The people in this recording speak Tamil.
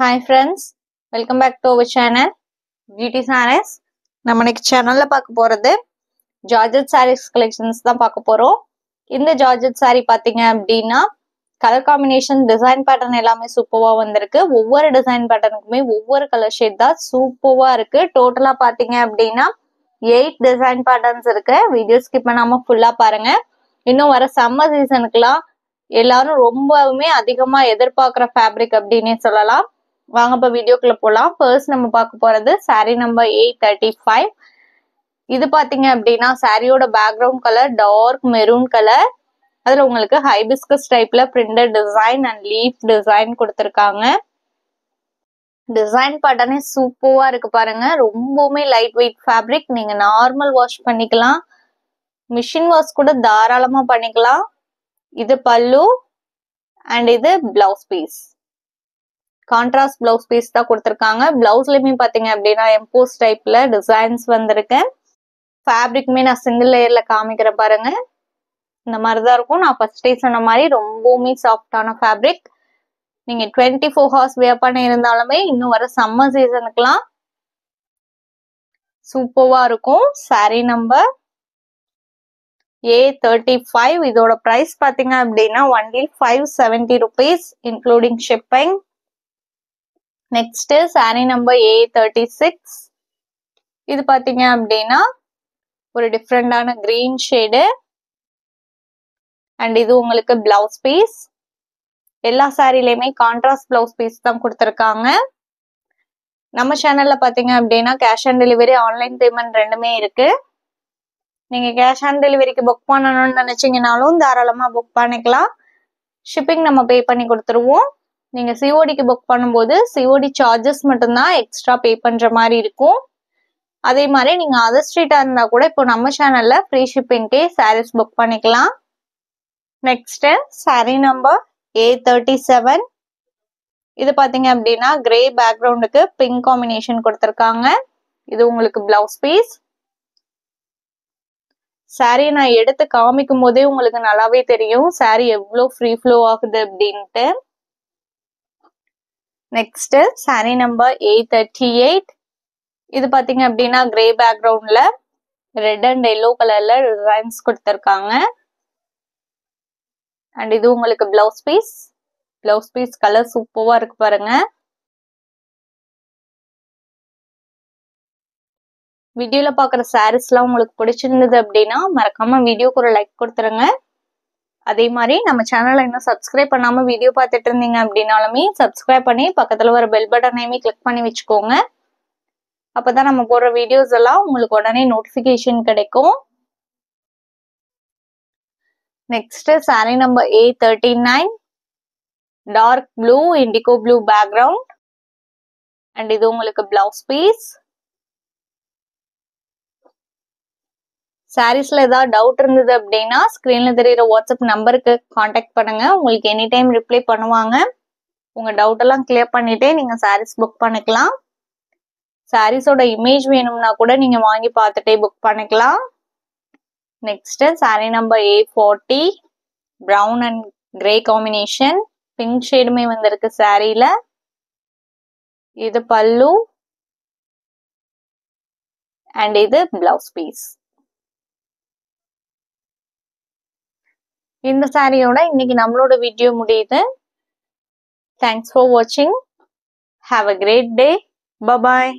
Hi friends, welcome back to our channel Beauty Sarees. நம்ம இன்னைக்கு சேனல்ல பார்க்க போறது ஜார்ஜெட் sarees collections தான் பார்க்க போறோம். இந்த ஜார்ஜெட் saree பாத்தீங்க அப்படின்னா கலர் காம்பினேஷன் டிசைன் பேட்டர்ன் எல்லாமே சூப்பரா வந்திருக்கு. ஒவ்வொரு டிசைன் பேட்டர்னுக்குமே ஒவ்வொரு கலர் ஷேட் தான் சூப்பரா இருக்கு. டோட்டலா பாத்தீங்க அப்படின்னா 8 டிசைன் பேட்டர்ன்ஸ் இருக்கு. வீடியோ ஸ்கிப் பண்ணாம ஃபுல்லா பாருங்க. இன்னும் வர சம்மர் சீசனுக்குலாம் எல்லாரும் ரொம்பவுமே அதிகமா எதிர்பார்க்கிற ஃபேப்ரிக் அப்படின்னே சொல்லலாம். வாங்க இப்ப வீடியோக்குள்ள போலாம். ஃபர்ஸ்ட் நம்ம பார்க்க போறது saree நம்பர் 835. இது பாத்தீங்க அப்படின்னா சாரியோட background colour dark maroon colour. அதுல உங்களுக்கு ஹைபிஸ்கஸ் டைப்ல printed design and leaf design கொடுத்திருக்காங்க. டிசைன் பேட்டர்னே சூப்பரா இருக்கு பாருங்க. ரொம்பவுமே லைட் வெயிட் ஃபேப்ரிக். நீங்க நார்மல் வாஷ் பண்ணிக்கலாம், மிஷின் வாஷ் கூட தாராளமா பண்ணிக்கலாம். இது பல்லு அண்ட் இது blouse piece. Contrast blouse piece தான் கொடுத்திருக்காங்க. பிளவுஸ்லயுமே பாத்தீங்க அப்படின்னா எம்போஸ் டைப்ல டிசைன்ஸ் வந்திருக்கு. ஃபேப்ரிக்குமே நான் சிங்கிள் லேயர்ல காமிக்கிறேன் பாருங்க. இந்த மாதிரிதான் இருக்கும். நான் ஃபர்ஸ்டே சொன்ன மாதிரி ரொம்பவுமே சாஃப்டான ஃபேப்ரிக். நீங்க 24 ஹவர்ஸ் வேர் பண்ண இருந்தாலுமே இன்னும் வர சம்மர் சீசனுக்குலாம் சூப்பரா இருக்கும். saree number A35. இதோட பிரைஸ் பாத்தீங்க அப்படின்னா only 570 rupees including shipping. Next saree number A36. இது பாத்தீங்க அப்படின்னா ஒரு டிஃப்ரெண்டான கிரீன் ஷேடு அண்ட் இது உங்களுக்கு பிளவுஸ் பீஸ். எல்லா சாரிலையுமே கான்ட்ராஸ்ட் பிளவுஸ் பீஸ் தான் கொடுத்திருக்காங்க. நம்ம சேனல்ல பாத்தீங்க அப்படின்னா cash on delivery online payment ரெண்டுமே இருக்கு. நீங்க கேஷ் ஆன் டெலிவரிக்கு புக் பண்ணணும்னு நினைச்சீங்கனாலும் தாராளமா புக் பண்ணிக்கலாம். ஷிப்பிங் நம்ம பே பண்ணி கொடுத்துருவோம். நீங்க சிஓடிக்கு புக் பண்ணும்போது சிஓடி சார்ஜஸ் மட்டும்தான் எக்ஸ்ட்ரா பே பண்ற மாதிரி இருக்கும். அதே மாதிரி நீங்க அதர் ஸ்ட்ரீட்டா இருந்தா கூட இப்போ நம்ம சேனல்ல ஃப்ரீ ஷிப்பிங்கே சாரீஸ் புக் பண்ணிக்கலாம். Next saree number A37. இது பாத்தீங்க அப்படின்னா கிரே பேக்ரவுண்டுக்கு பிங்க் காம்பினேஷன் கொடுத்திருக்காங்க. இது உங்களுக்கு பிளவுஸ் பீஸ். saree நான் எடுத்து காமிக்கும் போதே உங்களுக்கு நல்லாவே தெரியும் saree எவ்வளவு ஃப்ரீ ஃப்ளோ ஆகுது அப்படின்ட்டு. Next saree number A38. இது பாத்தீங்க அப்படின்னா கிரே பேக்ரவுண்ட்ல ரெட் அண்ட் எல்லோ கலர்ல டிசைன்ஸ் கொடுத்திருக்காங்க. அண்ட் இது உங்களுக்கு blouse piece. Blouse piece colour சூப்பரா இருக்கு பாருங்க. வீடியோல பாக்குற சாரீஸ்லாம் உங்களுக்கு பிடிச்சிருந்தது அப்படின்னா மறக்காம வீடியோக்கு ஒரு லைக் கொடுத்துருங்க. அதே மாதிரி நம்ம சேனலை இன்னும் சப்ஸ்கிரைப் பண்ணாம வீடியோ பார்த்துட்டு இருந்தீங்க அப்படின்னாலுமே சப்ஸ்கிரைப் பண்ணி பக்கத்துல வர பெல் பட்டனையுமே கிளிக் பண்ணி வச்சுக்கோங்க. அப்பதான் நம்ம போடுற வீடியோஸ் எல்லாம் உங்களுக்கு உடனே நோட்டிபிகேஷன் கிடைக்கும். Next saree number A39. Dark blue indigo blue background and இது உங்களுக்கு பிளவுஸ் பீஸ். சாரீஸ்ல ஏதாவது டவுட் இருந்தது அப்படின்னா ஸ்கிரீன்ல தெரியுற வாட்ஸ்அப் நம்பருக்கு கான்டாக்ட் பண்ணுங்க. உங்களுக்கு எனி டைம் ரிப்ளை பண்ணுவாங்க. உங்க டவுட் எல்லாம் கிளியர் பண்ணிட்டே நீங்க சாரீஸ் புக் பண்ணிக்கலாம். சாரீஸோட இமேஜ் வேணும்னா கூட நீங்க வாங்கி பார்த்துட்டே புக் பண்ணிக்கலாம். Next saree number A40. Brown and grey combination. Pink ஷேடுமே வந்திருக்கு சாரீல. இது பல்லு அண்ட் இது பிளவுஸ் பீஸ். இந்த சாரியோட இன்னைக்கு நம்மளோட வீடியோ முடியுது. தேங்க்ஸ் ஃபார் வாட்சிங். Have a great day. Bye bye.